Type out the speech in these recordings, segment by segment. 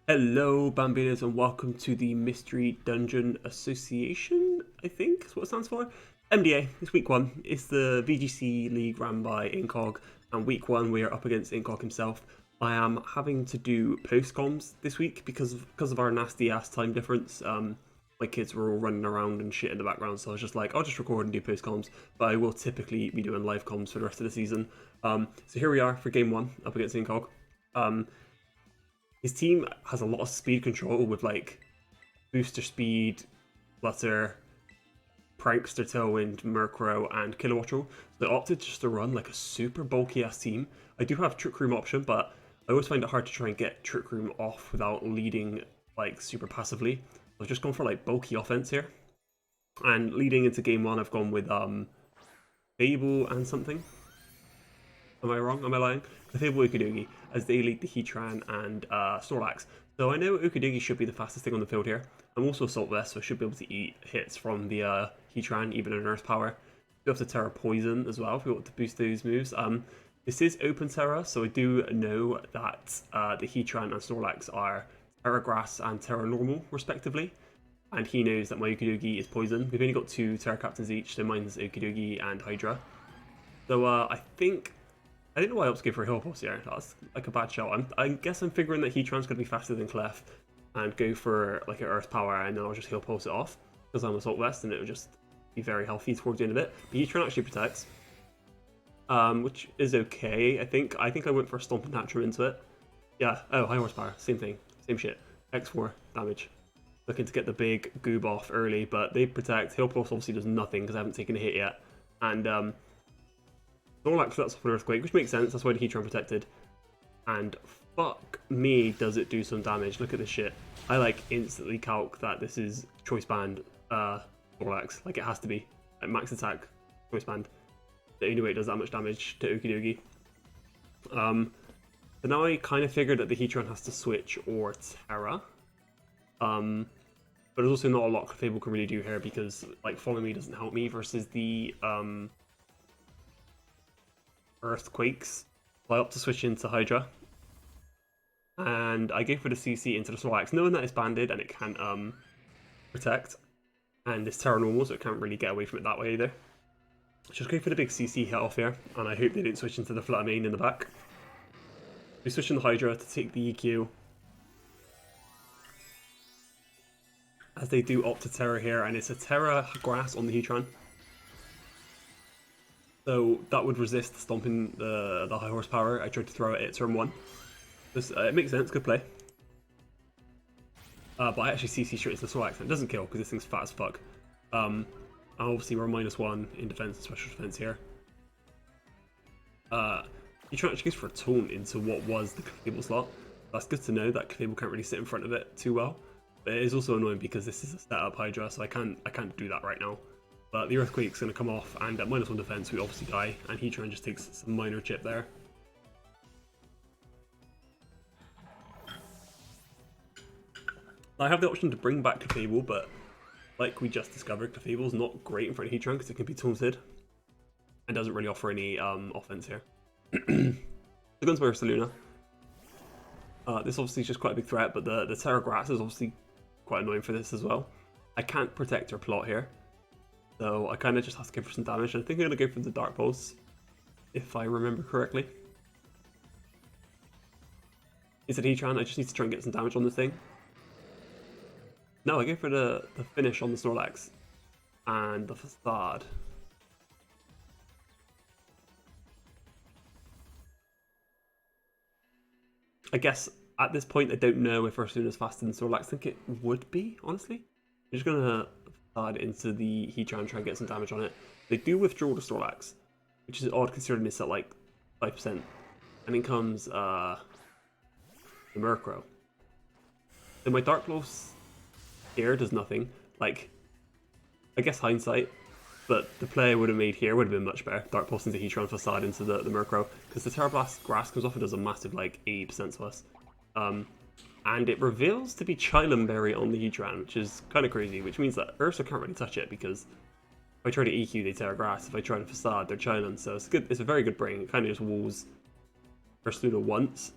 Hello, Bambinas, and welcome to the Mystery Dungeon Association, I think is what it stands for. MDA, it's week one. It's the VGC league ran by Incog, and week one we are up against Incog himself. I am having to do post-comms this week because of our nasty-ass time difference. My kids were all running around and shit in the background, so I was just like, I'll just record and do post-comms, but I will typically be doing live comms for the rest of the season. So here we are for game one, up against Incog. His team has a lot of speed control with like booster speed, flutter, prankster, tailwind, murkrow, and kilowattrel. So they opted just to run like a super bulky ass team. I do have trick room option, but I always find it hard to try and get trick room off without leading like super passively. I've just gone for like bulky offense here, and leading into game one, I've gone with Fable and something. Am I wrong? Am I lying? The Fable Ukidoogie, as they lead the Heatran and Snorlax. So I know Ukidoogie should be the fastest thing on the field here. I'm also Assault Vest, so I should be able to eat hits from the Heatran, even in Earth Power. We have to Terra Poison as well if we want to boost those moves. This is Open Terra, so I do know that the Heatran and Snorlax are Terra Grass and Terra Normal, respectively. And he knows that my Ukidoogie is Poison. We've only got 2 Terra Captains each, so mine's Ukidoogie and Hydra. So I think... I didn't know why I was going for a Hill Pulse here. That's like a bad shot. I guess I'm figuring that Heatran's going to be faster than Clef and go for like an Earth Power, and then I'll just Hill Pulse it off because I'm Assault Vest and it'll just be very healthy towards the end of it. But Heatran actually protects, which is okay. I think I went for a Stomp and Tantrum into it. Yeah. Oh, High Horsepower. Same thing. Same shit. X4 damage. Looking to get the big goob off early, but they protect. Hill Pulse obviously does nothing because I haven't taken a hit yet, and Snorlax flats off an Earthquake, which makes sense, that's why the Heatran protected. And fuck me, does it do some damage. Look at this shit. I like instantly calc that this is Choice Band Snorlax. Like it has to be. Like max attack, Choice Band. The only way it does that much damage to Ukidoogie. But now I kind of figured that the Heatran has to switch or Terra. But there's also not a lot Fable can really do here because like Follow Me doesn't help me versus the Earthquakes. So I opt to switch into Hydra. And I go for the CC into the Snorlax, knowing that it's banded and it can't protect. And it's Terra Normal, so it can't really get away from it that way either. Just go for the big CC hit off here, and I hope they don't switch into the Flutter Mane in the back. We switch in the Hydra to take the EQ. As they do opt to Terra here, and it's a Terra Grass on the Heatran. So that would resist stomping the High Horsepower. I tried to throw it at turn 1. This, it makes sense, good play. But I actually CC straight into the Snorlax, and it doesn't kill because this thing's fat as fuck. And obviously we're -1 in defense and special defense here. You try to goes for a taunt into what was the Clefable slot. That's good to know that Clefable can't really sit in front of it too well. But it is also annoying because this is a setup Hydra, so I can't do that right now. But the Earthquake's going to come off, and at -1 defense we obviously die, and Heatran just takes some minor chip there. I have the option to bring back Clefable, but like we just discovered, Clefable's not great in front of Heatran because it can be taunted, and doesn't really offer any offense here. The guns by Ursaluna. This obviously is just quite a big threat, but the Terra Grass is obviously quite annoying for this as well. I can't protect her plot here. So I kind of just have to go for some damage. I think I'm going to go for the Dark Pulse, if I remember correctly. Instead of Heatran, I just need to try and get some damage on this thing. No, I go for the finish on the Snorlax and the Facade. I guess at this point I don't know if Ursaluna's faster than Snorlax. I think it would be, honestly. I'm just going to into the Heatran and try and get some damage on it. They do withdraw the Snorlax, which is odd considering it's at like 5%. And then comes the Murkrow. So my Dark Pulse here does nothing. Like, I guess hindsight, but the play I would have made here would have been much better. Dark Pulse into Heatran, Facade into the Murkrow, because the Terra Blast Grass comes off and does a massive like 80% to us. And it reveals to be Chilenberry on the Heatran, which is kind of crazy, which means that Ursa can't really touch it because if I try to EQ, they Terra Grass. If I try to Facade, they're Chilen. So it's good. It's a very good bring. It kind of just walls Ursaluna once.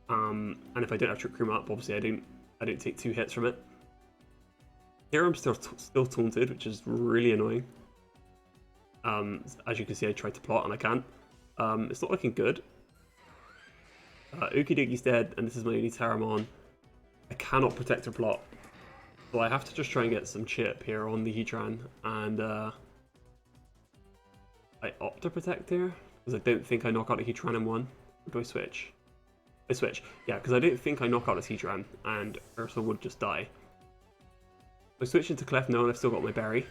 And if I don't have Trick Room up, obviously I don't I don't take 2 hits from it. Here I'm still taunted, which is really annoying. As you can see, I tried to plot and I can't. It's not looking good. Okidoki's dead, and this is my only Terramon. I cannot protect or plot. So I have to just try and get some chip here on the Heatran, and I opt to protect here, because I don't think I knock out the Heatran in 1. Or do I switch? I switch. Yeah, because I don't think I knock out this Heatran, and Ursa would just die. I switch into Clef now, and I've still got my berry.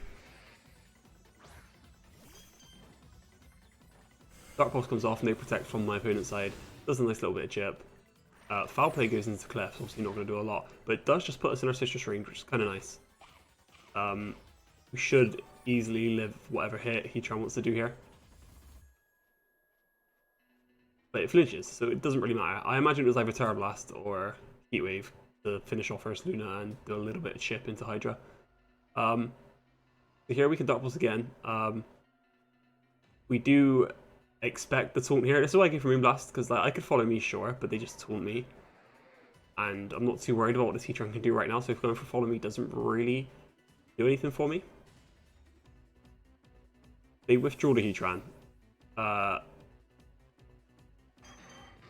Dark Pulse comes off, no protect from my opponent's side. Does a nice little bit of chip. Foul Play goes into Clef, so obviously not going to do a lot, but it does just put us in our citrus range, which is kind of nice. We should easily live whatever hit Heatran wants to do here. But it flinches, so it doesn't really matter. I imagine it was either Terra Blast or Heat Wave to finish off first Luna and do a little bit of chip into Hydra. So here we can Dark Pulse again. We do expect the taunt here. This is why I go for Moonblast, because like, I could follow me, sure, but they just taunt me. And I'm not too worried about what this Heatran can do right now, so if going for follow me doesn't really do anything for me. They withdraw the Heatran.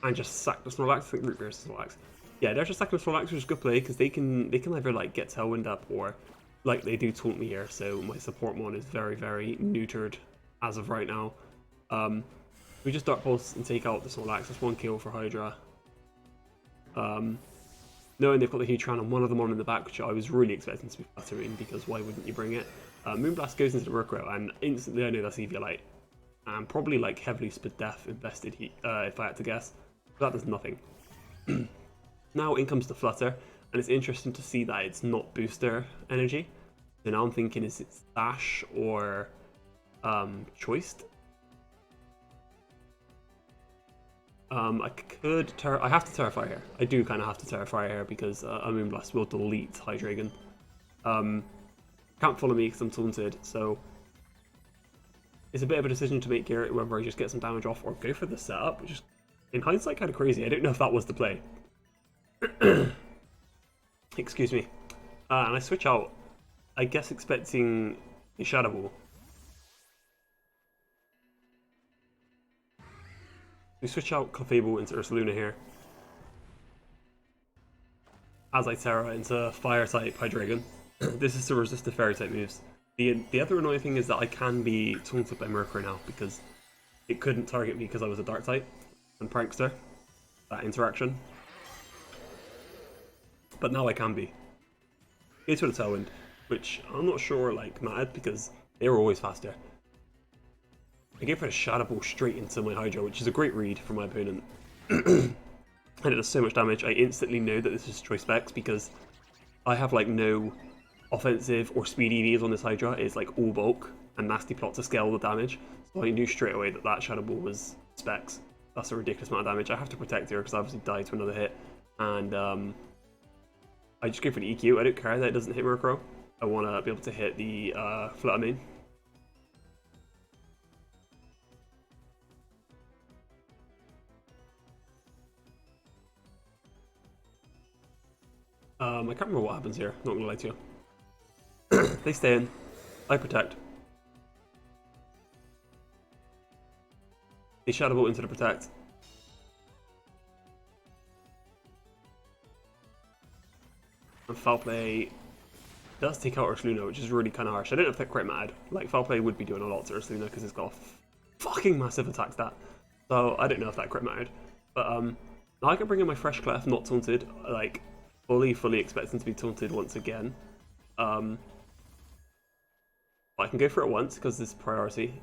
And just sack the Snorlax. I think Root Beer is Snorlax. Yeah, they're just sacking the Snorlax, which is good play, because they can either like get Tailwind up or like they do taunt me here, so my support mon is very, very neutered as of right now. We just Dark Pulse and take out the Snorlax. That's 1 kill for Hydra. Knowing they've got the Heatran and one of them on in the back, which I was really expecting to be flattering, because why wouldn't you bring it? Moonblast goes into the Murkrow, and instantly I know that's Eviolite. And probably like heavily Spit Death invested if I had to guess. That does nothing. Now in comes the Flutter, and it's interesting to see that it's not booster energy. So now I'm thinking, is it Dash or Choiced? I have to Terrify here. I do kind of have to Terrify here because a Moonblast will delete Hydreigon. Can't follow me because I'm taunted, so it's a bit of a decision to make here whether I just get some damage off or go for the setup, which is in hindsight kind of crazy. I don't know if that was the play. Excuse me. And I switch out, I guess expecting a Shadow Ball. We switch out Clefable into Ursaluna here. As I Terra into Fire type Hydreigon. This is to resist the Fairy type moves. The other annoying thing is that I can be taunted by Murkrow now because it couldn't target me because I was a Dark type and Prankster. That interaction. But now I can be. Go to the Tailwind, which I'm not sure like mattered because they were always faster. I go for a Shadow Ball straight into my Hydra, which is a great read from my opponent. And it does so much damage, I instantly know that this is choice specs because I have like no offensive or speed EVs on this Hydra. It's like all bulk and nasty plot to scale the damage. So I knew straight away that that Shadow Ball was specs. That's a ridiculous amount of damage. I have to protect her because I obviously died to another hit. And I just go for the EQ. I don't care that it doesn't hit Murkrow. I want to be able to hit the Flutter Mane. I can't remember what happens here, not gonna lie to you. They stay in. I protect. They Shadow Ball into the protect. And Foul Play does take out Ursaluna, which is really kind of harsh. I don't know if that crit mattered. Like, Foul Play would be doing a lot to Ursaluna because it's got a fucking massive attack stat. So I don't know if that crit mattered. But now I can bring in my Fresh Clef, not taunted. Like, fully expecting to be taunted once again. I can go for it once because this is priority.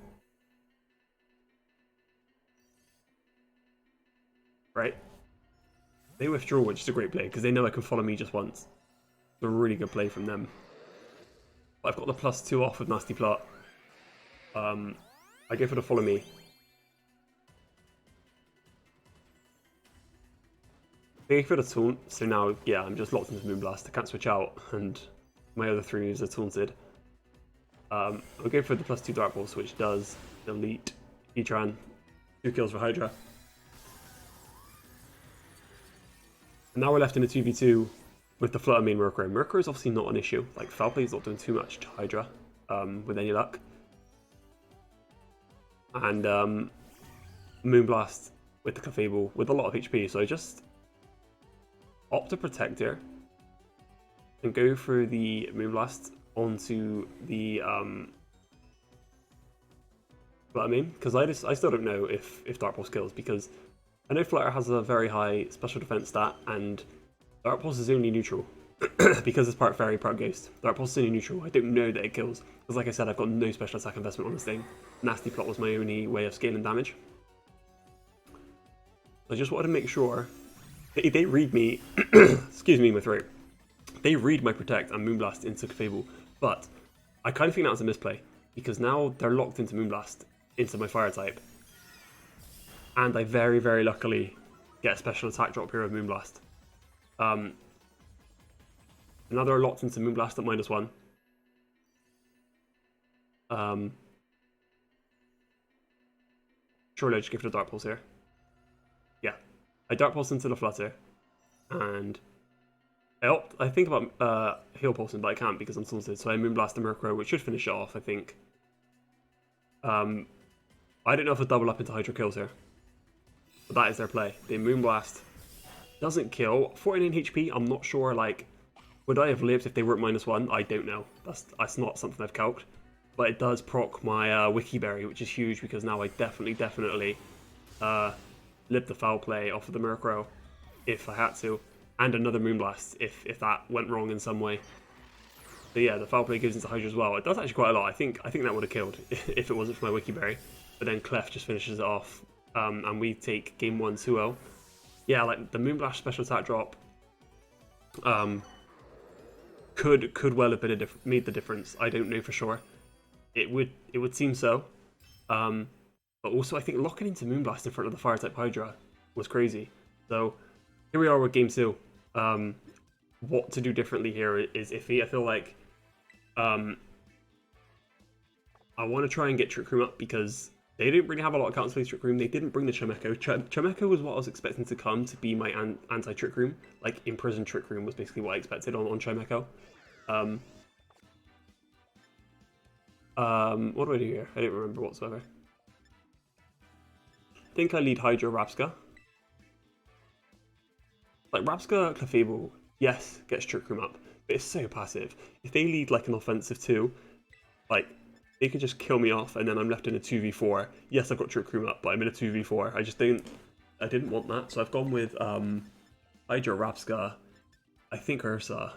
Right? They withdraw, which is a great play because they know I can follow me just once. It's a really good play from them. But I've got the +2 off with Nasty Plot. I go for the follow me. They go for the taunt, so now, yeah, I'm just locked into Moonblast. I can't switch out, and my other 3 moves are taunted. I'll go for the +2 Dark Pulse, which does delete Heatran. 2 kills for Hydra. And now we're left in a 2v2 with the Flutter main Murkrow. Murkrow is obviously not an issue. Like, Foul Play is not doing too much to Hydra, with any luck. And Moonblast with the Clefable with a lot of HP, so I just opt to Protect here and go through the Moonblast onto the Flutter main, because I still don't know if Dark Pulse kills, because I know Flutter has a very high special defense stat, and Dark Pulse is only neutral because it's part Fairy, part Ghost. Dark Pulse is only neutral. I don't know that it kills, because like I said, I've got no special attack investment on this thing. Nasty Plot was my only way of scaling damage. I just wanted to make sure they read me. Excuse me, my throat. They read my Protect and Moonblast into Clefable, but I kind of think that was a misplay, because now they're locked into Moonblast into my Fire type, and I very, very luckily get a special attack drop here with Moonblast. Now they're locked into Moonblast at -1. Surely I just give it a Dark Pulse here. Yeah, I Dark Pulse into the Flutter, and I think about Heal Pulsing, but I can't because I'm Taunted, so I Moonblast the Murkrow, which should finish it off, I think. I don't know if I double up into Hydro kills here, but that is their play. The Moonblast doesn't kill. 49 HP, I'm not sure, like, would I have lived if they weren't -1? I don't know. That's not something I've calced. But it does proc my Wiki Berry, which is huge, because now I definitely live the Foul Play off of the Murkrow if I had to, and another Moonblast if that went wrong in some way. So yeah, the Foul Play goes into Hydra as well. It does actually quite a lot. I think that would have killed if it wasn't for my Wiki Berry. But then Clef just finishes it off, and we take game 1 2-0. Yeah, like the Moonblast special attack drop could well have been made the difference. I don't know for sure. It would seem so. But also I think locking into Moonblast in front of the Fire type Hydra was crazy. So here we are with game 2. What to do differently here is iffy. I feel like I want to try and get Trick Room up, because they didn't really have a lot of counters for Trick Room. They didn't bring the Chimecho. Chimecho was what I was expecting to come to be my anti-Trick Room. Like, Imprison Trick Room was basically what I expected on Chimecho. What do I do here? I don't remember whatsoever. I think I lead Hydra Rapska. Like, Rapska Clefable, yes, gets Trick Room up, but it's so passive. If they lead like an offensive 2, like, they could just kill me off, and then I'm left in a 2v4. Yes, I've got Trick Room up, but I'm in a 2v4. I didn't want that, so I've gone with Hydra Rapska, I think Ursa,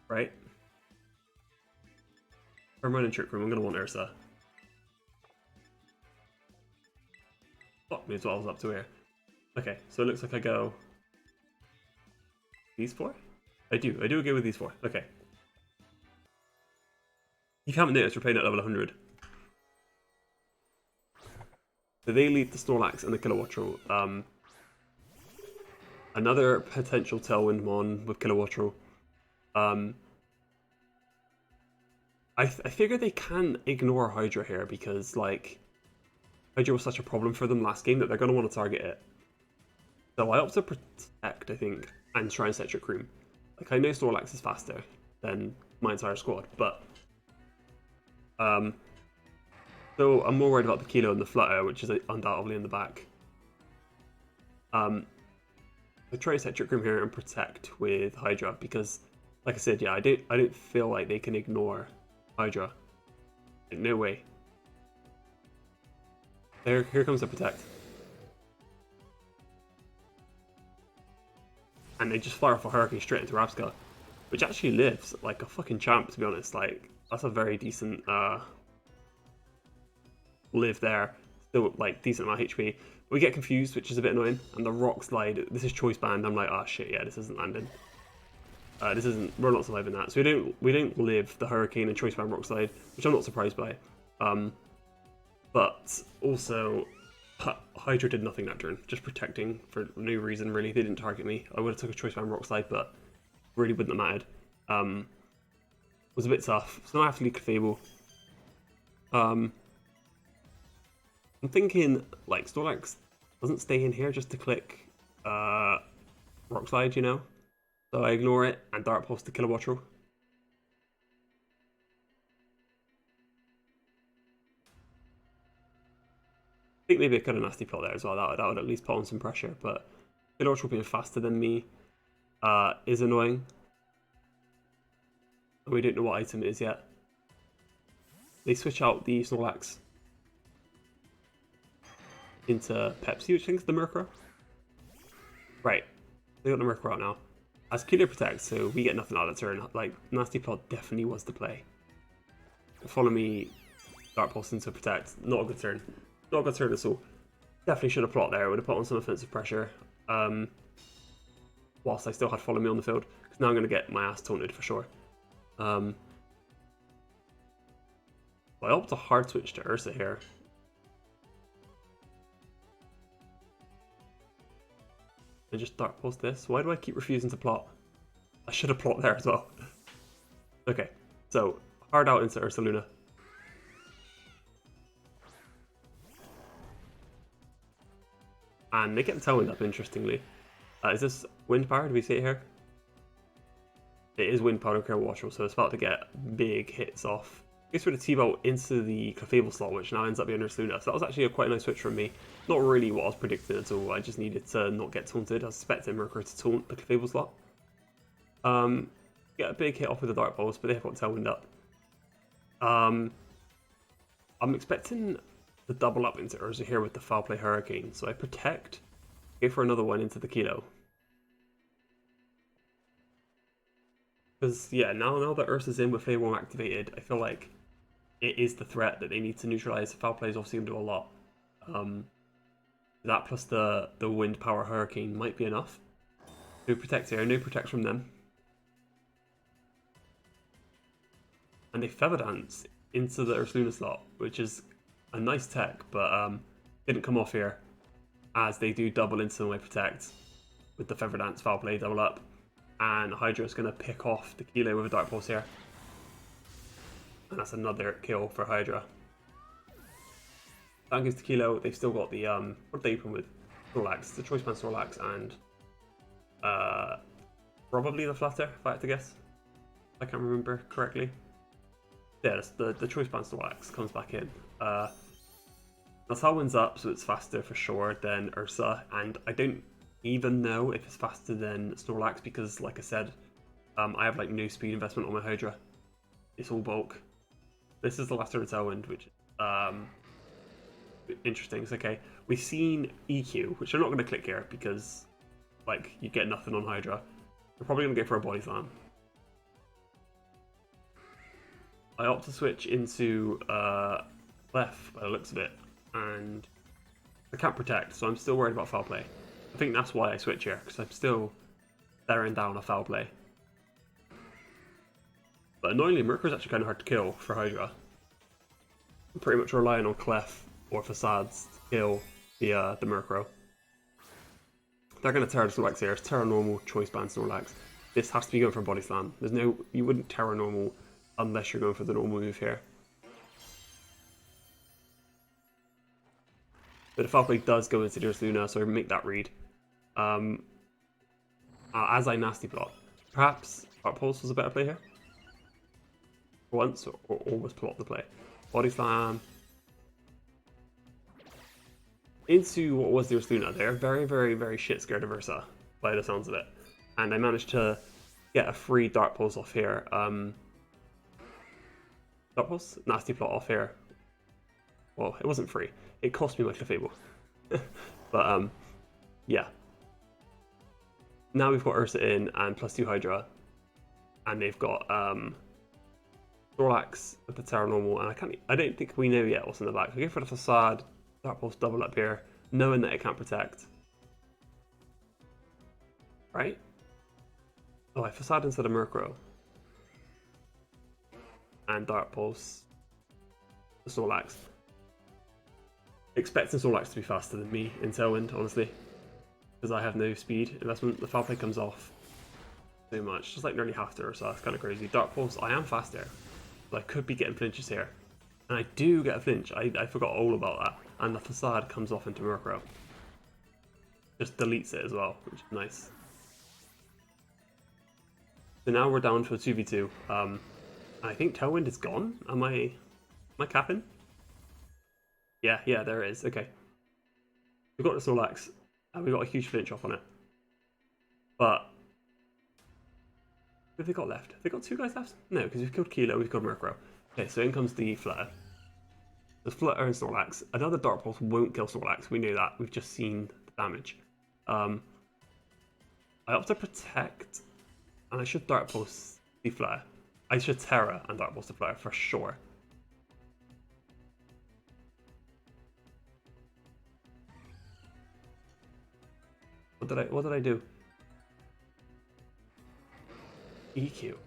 right? If I'm running Trick Room, I'm going to want Ursa. Fuck me, is what I was up to here. Okay, so it looks like I go these 4? I do go with these 4. Okay. If you haven't noticed, we're playing at level 100. So they lead the Snorlax and the Kilowattrel. Another potential Tailwind Mon with Kilowattrel. I figure they can ignore Hydra here, because, like, Hydra was such a problem for them last game that they're going to want to target it. So I opt to Protect, I think, and try and set Trick Room. Like, I know Snorlax is faster than my entire squad, but so I'm more worried about the Kilo and the Flutter, which is undoubtedly in the back. I try to set Trick Room here and Protect with Hydra, because, like I said, yeah, I don't feel like they can ignore Hydra. Like, no way. Here comes the Protect. And they just fire off a Hurricane straight into Rapska, which actually lives like a fucking champ, to be honest. Like, that's a very decent live there. Still, like, decent amount of HP. We get confused, which is a bit annoying. And the Rock Slide, this is Choice Band. I'm like, oh shit, yeah, this isn't landing. We're not surviving that. So we don't live the Hurricane and Choice Band Rock Slide, which I'm not surprised by. But also, Hydra did nothing that turn, just protecting for no reason really. They didn't target me. I would have took a Choice Band Rock Slide, but really wouldn't have mattered. Was a bit tough. So now I have to lead Clefable. I'm thinking, like, Snorlax doesn't stay in here just to click Rock Slide, you know? So I ignore it and Dark Pulse to kill a Wattrel. I think maybe I could have nasty plot there as well. That would at least put on some pressure, but Killer Wattrel being faster than me is annoying. And we don't know what item it is yet. They switch out the Snorlax into Pepsi, which I think is the Murkrow. Right, they got the Murkrow out now. As Killer protects, so we get nothing out of the turn. Like, Nasty Plot definitely was the play. Follow me, Dark Pulse into protect. Not a good turn. Not a good turn at all. Definitely should have plot there. Would have put on some offensive pressure. Whilst I still had follow me on the field. Because now I'm going to get my ass taunted for sure. I opt to hard switch to Ursa here. And just Dark Pulse this. Why do I keep refusing to plot? I should have plot there as well. Okay, so hard out into Ursaluna. And they get the Tailwind up, interestingly. Is this Wind Power? Do we see it here? It is Wind Power, Care Wattrel, so it's about to get big hits off. Gets rid of T-Bolt into the Clefable slot, which now ends up being Ursaluna. So that was actually a quite nice switch from me. Not really what I was predicting at all. I just needed to not get taunted. I was expecting Murkrow to taunt the Clefable slot. Get a big hit off with the Dark Pulse, but they've got Tailwind up. I'm expecting the double up into Ursa here with the Foul Play Hurricane. So I protect, go for another one into the Kilo. Because, yeah, now that Ursa's in with Flame Wall activated, I feel like it is the threat that they need to neutralize. Foul Play is obviously going to do a lot. That plus the Wind Power Hurricane might be enough. No protect here, no protect from them. And they Feather Dance into the Ursaluna slot, which is a nice tech, but didn't come off here, as they do double into my protect with the Feather Dance Foul Play double up. And Hydra's going to pick off the Kilo with a Dark Pulse here. And that's another kill for Hydra. That gives the Kilo. They've still got the, what they open with? Snorlax, the Choice Band Snorlax, and probably the Flutter, if I had to guess. I can't remember correctly. Yeah, the Choice Band Snorlax comes back in. Natal wins up, so it's faster for sure than Ursa, and I don't even know if it's faster than Snorlax because, like I said, I have like no speed investment on my Hydra. It's all bulk. This is the last turn of Tailwind, which is interesting. It's okay. We've seen EQ, which I'm not going to click here because, like, you get nothing on Hydra. We're probably going to go for a Body Slam. I opt to switch into Clef by the looks of it, and I can't protect, so I'm still worried about Foul Play. I think that's why I switch here, because I'm still staring down a Foul Play. But annoyingly, Murkrow's actually kind of hard to kill for Hydra. I'm pretty much relying on Clef or Facades to kill the Murkrow. They're going to Terra Snorlax here. It's Terra Normal, Choice Band Snorlax. This has to be going for Body Slam. There's no, you wouldn't Terra Normal unless you're going for the normal move here. But the Foul Play does go into the Ursaluna, so I make that read. As I Nasty Plot. Perhaps Dark Pulse was a better play here. For once, or almost plot the play. Body Slam. Into what was the Ursaluna. They're very, very, very shit scared of Ursa, by the sounds of it. And I managed to get a free Dark Pulse off here. Dark Pulse? Nasty Plot off here. Well, it wasn't free. It cost me my Clefable. But, yeah. Now we've got Ursa in and +2 Hydra. And they've got Snorlax with the Terra Normal. And I don't think we know yet what's in the back. We go for the Facade. Dark Pulse double up here, knowing that it can't protect. Right? Oh, I Facade instead of Murkrow. And Dark Pulse. The Snorlax. Expecting Snorlax to be faster than me in Tailwind, honestly. Because I have no speed investment. The Foul Play comes off so much. Just like nearly half to Ursa. It's kind of crazy. Dark Pulse, I am faster. But I could be getting flinches here. And I do get a flinch. I forgot all about that. And the Facade comes off into Murkrow. Just deletes it as well, which is nice. So now we're down to a 2v2. I think Tailwind is gone. Am I capping? Yeah, there it is. Okay. We've got the Snorlax, and we've got a huge flinch off on it. But what have they got left? Have they got 2 guys left? No, because we've killed Kilo, we've killed Murkrow. Okay, so in comes the Flutter. There's Flutter and Snorlax. Another Dark Pulse won't kill Snorlax. We know that. We've just seen the damage. I opt to Protect, and I should Dark Pulse the Flutter. I should Terra and Dark Pulse the Flutter for sure. What did I do? EQ. You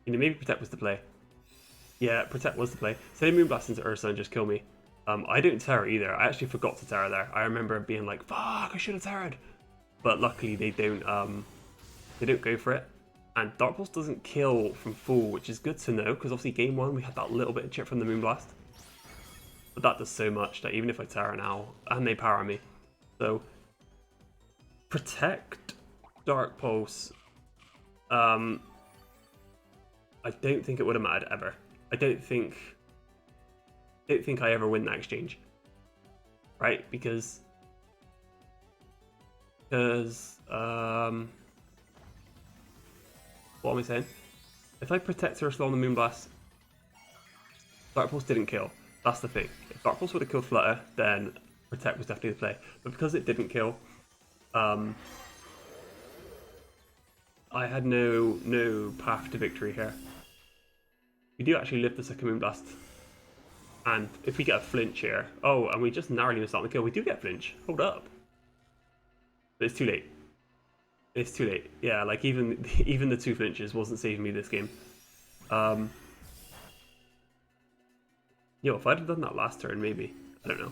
know, maybe Protect was the play. Yeah, Protect was the play. Say Moonblast into Ursa and just kill me. I didn't Terra either. I actually forgot to Terra there. I remember being like, fuck, I should have Terra'd. But luckily they don't go for it. And Dark Pulse doesn't kill from full, which is good to know, because obviously game 1 we had that little bit of chip from the Moonblast. But that does so much that even if I Terra now, and they power me. So, Protect, Dark Pulse, I don't think it would have mattered ever. I don't think I ever win that exchange. Right? Because what am I saying? If I Protect her slow on the Moonblast, Dark Pulse didn't kill. That's the thing. If Dark Pulse would have killed Flutter, then Protect was definitely the play. But because it didn't kill, I had no path to victory here. We do actually live the second Moonblast. And if we get a flinch here... Oh, and we just narrowly missed out on the kill. We do get a flinch. Hold up. But it's too late. It's too late. Yeah, like even the 2 flinches wasn't saving me this game. Yo, if I'd have done that last turn, maybe. I don't know.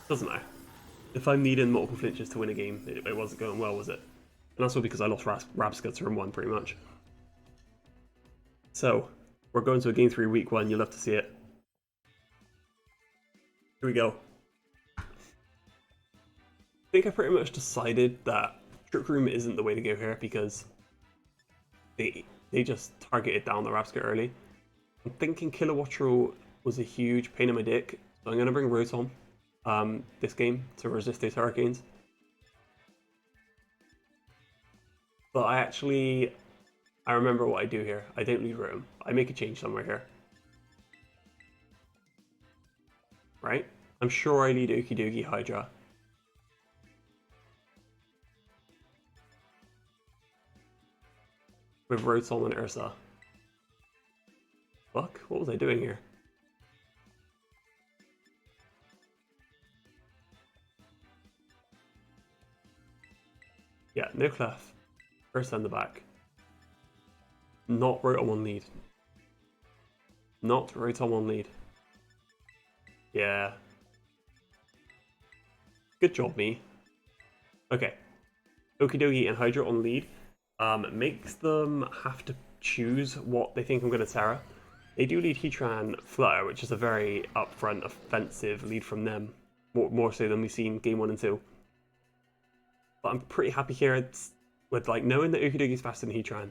Doesn't matter. If I'm needing multiple flinches to win a game, it wasn't going well, was it? And that's all because I lost Rabsca turn 1, pretty much. So, we're going to a game 3, week 1. You'll love to see it. Here we go. I think I pretty much decided that Trick Room isn't the way to go here because they just targeted down the Rabsca early. I'm thinking Kilowattrel was a huge pain in my dick, so I'm going to bring Rotom this game to resist those Hurricanes. But I remember what I do here. I don't lead Rotom. I make a change somewhere here. Right? I'm sure I lead Okidogi Hydra. With Rotom and Ursa. Fuck? What was I doing here? Yeah, no Clef. Ursa in the back. Not Rotom on lead. Not Rotom on lead. Yeah. Good job, me. Okay. Okidogi and Hydra on lead. Makes them have to choose what they think I'm going to Terra. They do lead Heatran Flutter, which is a very upfront, offensive lead from them. More so than we've seen game 1 and 2. But I'm pretty happy here with like knowing that Okidogi is faster than Heatran,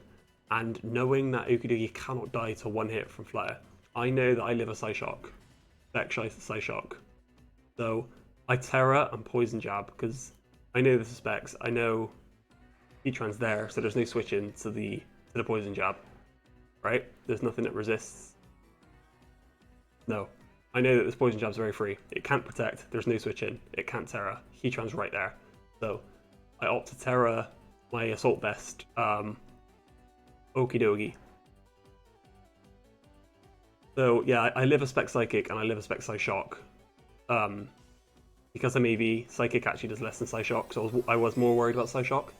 and knowing that Okidogi cannot die to 1 hit from Flutter. I know that I live a Psyshock. Psyshock. So I Terra and Poison Jab because I know the suspects. I know Heatran's there, so there's no switching to the Poison Jab. Right? There's nothing that resists. No. I know that this Poison Jab's very free. It can't Protect. There's no switching. It can't Terra. Heatran's right there. So I opt to Terra my Assault Vest Okidogi. So yeah, I live a Spec Psychic and I live a Spec Psyshock. Because I'm AV, Psychic actually does less than Psyshock, so I was more worried about Psyshock.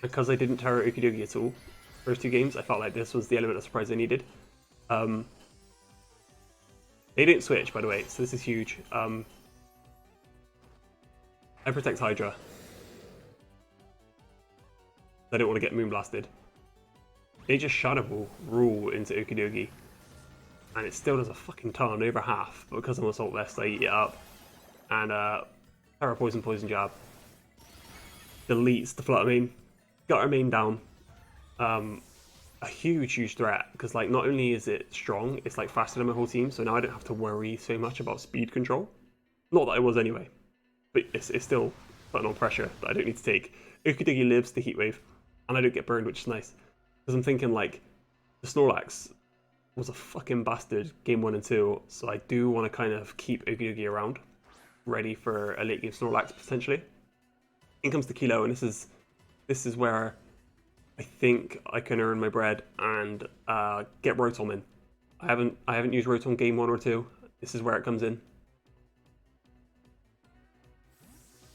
Because I didn't Terra Okidogi at all, first 2 games, I felt like this was the element of surprise I needed. They didn't switch, by the way, so this is huge. I Protect Hydra. I don't want to get Moonblasted. They just Shadow Ball rule into Okidogi. And it still does a fucking ton, over half. But because I'm Assault Vest, I eat it up. And Terra Poison Jab. deletes the Flutter Mane, got our main down. A huge threat, because like not only is it strong, it's like faster than my whole team, so now I don't have to worry so much about speed control. Not that I was anyway, but it's still putting on pressure that I don't need to take. Ukidigi lives the heat wave, and I don't get burned, which is nice. Because I'm thinking like, the Snorlax was a fucking bastard game 1 and 2, so I do want to kind of keep Ukidigi around, ready for a late game Snorlax potentially. In comes the Kilo, and this is where I think I can earn my bread and get Rotom in. I haven't used Rotom game 1 or 2. This is where it comes in.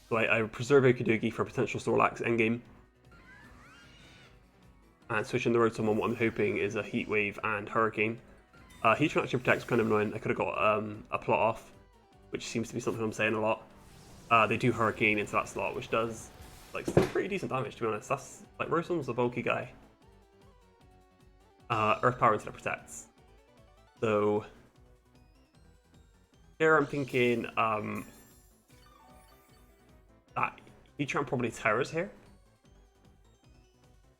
So I preserve Ukidigi for potential Snorlax endgame. And switching the Rotom on what I'm hoping is a Heat Wave and Hurricane. Heatran actually protects kind of annoying. I could have got a plot off, which seems to be something I'm saying a lot. They do Hurricane into that slot, which does like still pretty decent damage, to be honest. That's like Rotom's a bulky guy. Earth Power instead of protects. So here I'm thinking that Heatran probably Terrors here,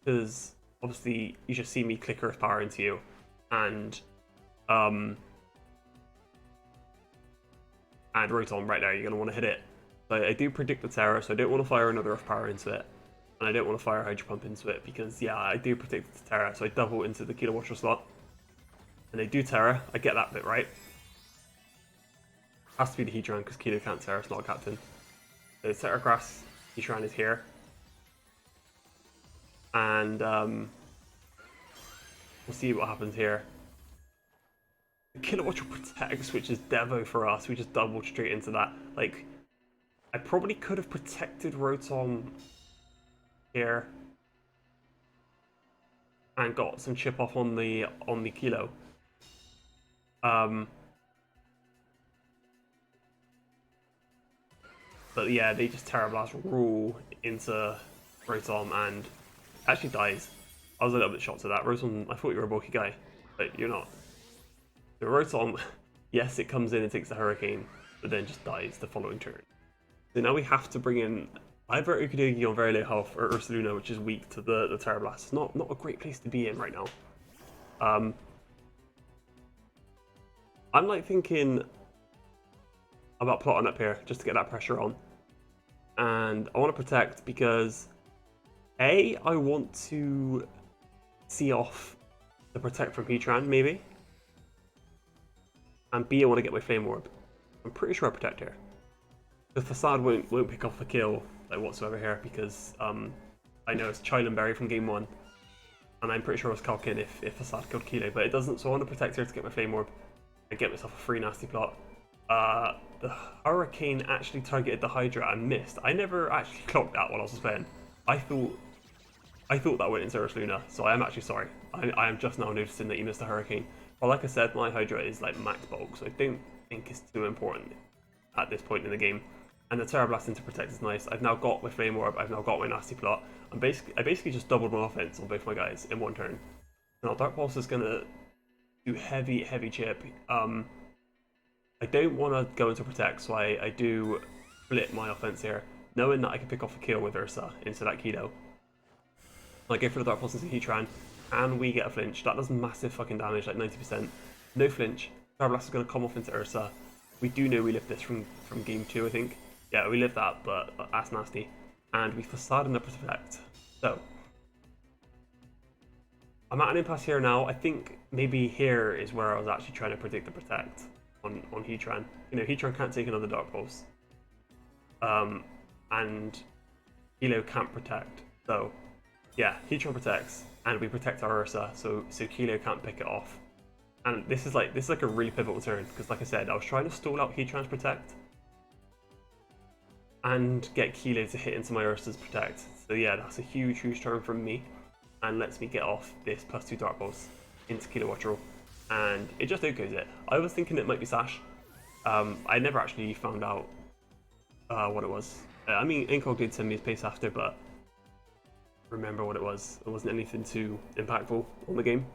because obviously you just see me click Earth Power into you, and Rotom right there, you're gonna want to hit it. So I do predict the Terra, so I don't want to fire another Earth Power into it, and I don't want to fire Hydro Pump into it, because yeah, I do predict the Terra, so I double into the Kilo Watcher slot, and they do Terra. I get that bit right. Has to be the Heatran, because Kilo can't Terra, it's not a captain. So Terra Grass, Heatran is here. And we'll see what happens here. Kilo Watcher protects, which is Devo for us. We just doubled straight into that. Like, I probably could have protected Rotom here and got some chip off on the Kilo. But yeah, they just Terra Blast rule into Rotom and actually dies. I was a little bit shocked at that. Rotom, I thought you were a bulky guy, but you're not. The Rotom, yes, it comes in and takes the Hurricane, but then just dies the following turn. So now we have to bring in either Ukidigi on very low health or Ursaluna, which is weak to the Terra Blast. It's not a great place to be in right now. I'm like thinking about plotting up here just to get that pressure on. And I want to protect because A, I want to see off the protect from Heatran, maybe. And B, I want to get my Flame Orb. I'm pretty sure I protect here. The Facade won't pick off a kill like whatsoever here, because I know it's Chilenberry from game 1. And I'm pretty sure it was Kalkin if Facade killed Kilo, but it doesn't, so I want to protect here to get my Flame Orb and get myself a free nasty plot. The Hurricane actually targeted the Hydra and missed. I never actually clocked that while I was playing. I thought that went into Ursaluna, so I am actually sorry. I am just now noticing that you missed the Hurricane. But like I said, my Hydra is like max bulk, so I don't think it's too important at this point in the game. And the Terra Blast into protect is nice. I've now got my Flame Orb, I've now got my nasty plot. I basically just doubled my offense on both my guys in one turn. Now Dark Pulse is gonna do heavy chip. I don't want to go into protect, so I do split my offense here, knowing that I can pick off a kill with Ursa into that Kilo. I go for the Dark Pulse into Heatran, and we get a flinch. That does massive fucking damage, like 90%. No flinch. Terra Blast is going to come off into Ursa. We do know we lived this from game 2, I think. Yeah, we lived that, but that's nasty. And we Facade in the protect. So, I'm at an impasse here now. I think maybe here is where I was actually trying to predict the protect on Heatran. You know, Heatran can't take another Dark Pulse. And Kilo can't protect. So, yeah, Heatran protects, and we protect our Ursa, so Kilo can't pick it off. And this is like a really pivotal turn, because like I said, I was trying to stall out Heatran's protect and get Kilo to hit into my Ursa's protect. So yeah, that's a huge turn from me, and lets me get off this +2 Dark Pulse into Kilo Watcher, and it just outgoes it. I was thinking it might be Sash. I never actually found out what it was. I mean, Incog did send me his pace after, but remember what it was. It wasn't anything too impactful on the game.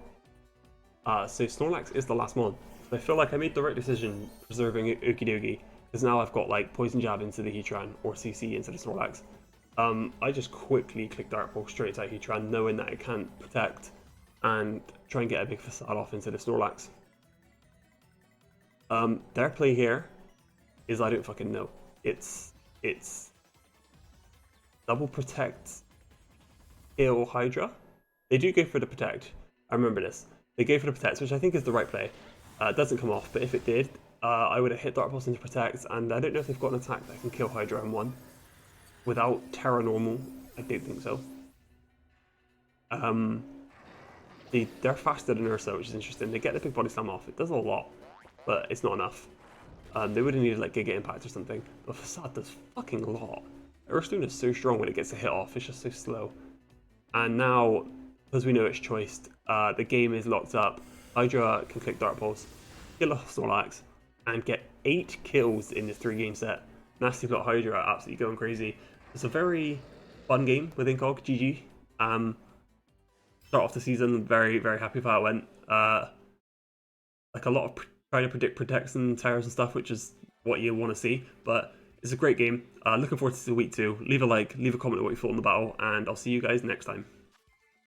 So Snorlax is the last one. So I feel like I made the right decision preserving Ukidigi, because now I've got like Poison Jab into the Heatran or CC into the Snorlax. I just quickly click Dark Pulse straight to Heatran, knowing that it can't protect, and try and get a big facade off into the Snorlax. Their play here is I don't fucking know. It's double protect, kill Hydra. They do go for the protect. I remember this. They go for the protect, which I think is the right play. It doesn't come off, but if it did, I would have hit Dark Pulse into protect, and I don't know if they've got an attack that can kill Hydra in one without Terra Normal. I don't think so. They're faster than Ursa, which is interesting. They get the big body slam off. It does a lot, but it's not enough. They would have needed like Giga Impact or something. The Facade does fucking a lot. Urstone is so strong when it gets a hit off. It's just so slow. And now, because we know it's choiced, the game is locked up. Hydra can click Dark Pulse, kill a Snorlax, and get 8 kills in this 3-game set. Nasty Plot Hydra are absolutely going crazy. It's a very fun game with Incog, GG. Start off the season very, very happy with how it went. Like a lot of trying to predict protects and tears and stuff, which is what you want to see. But it's a great game. Looking forward to week 2. Leave a like, leave a comment on what you thought in the battle, and I'll see you guys next time.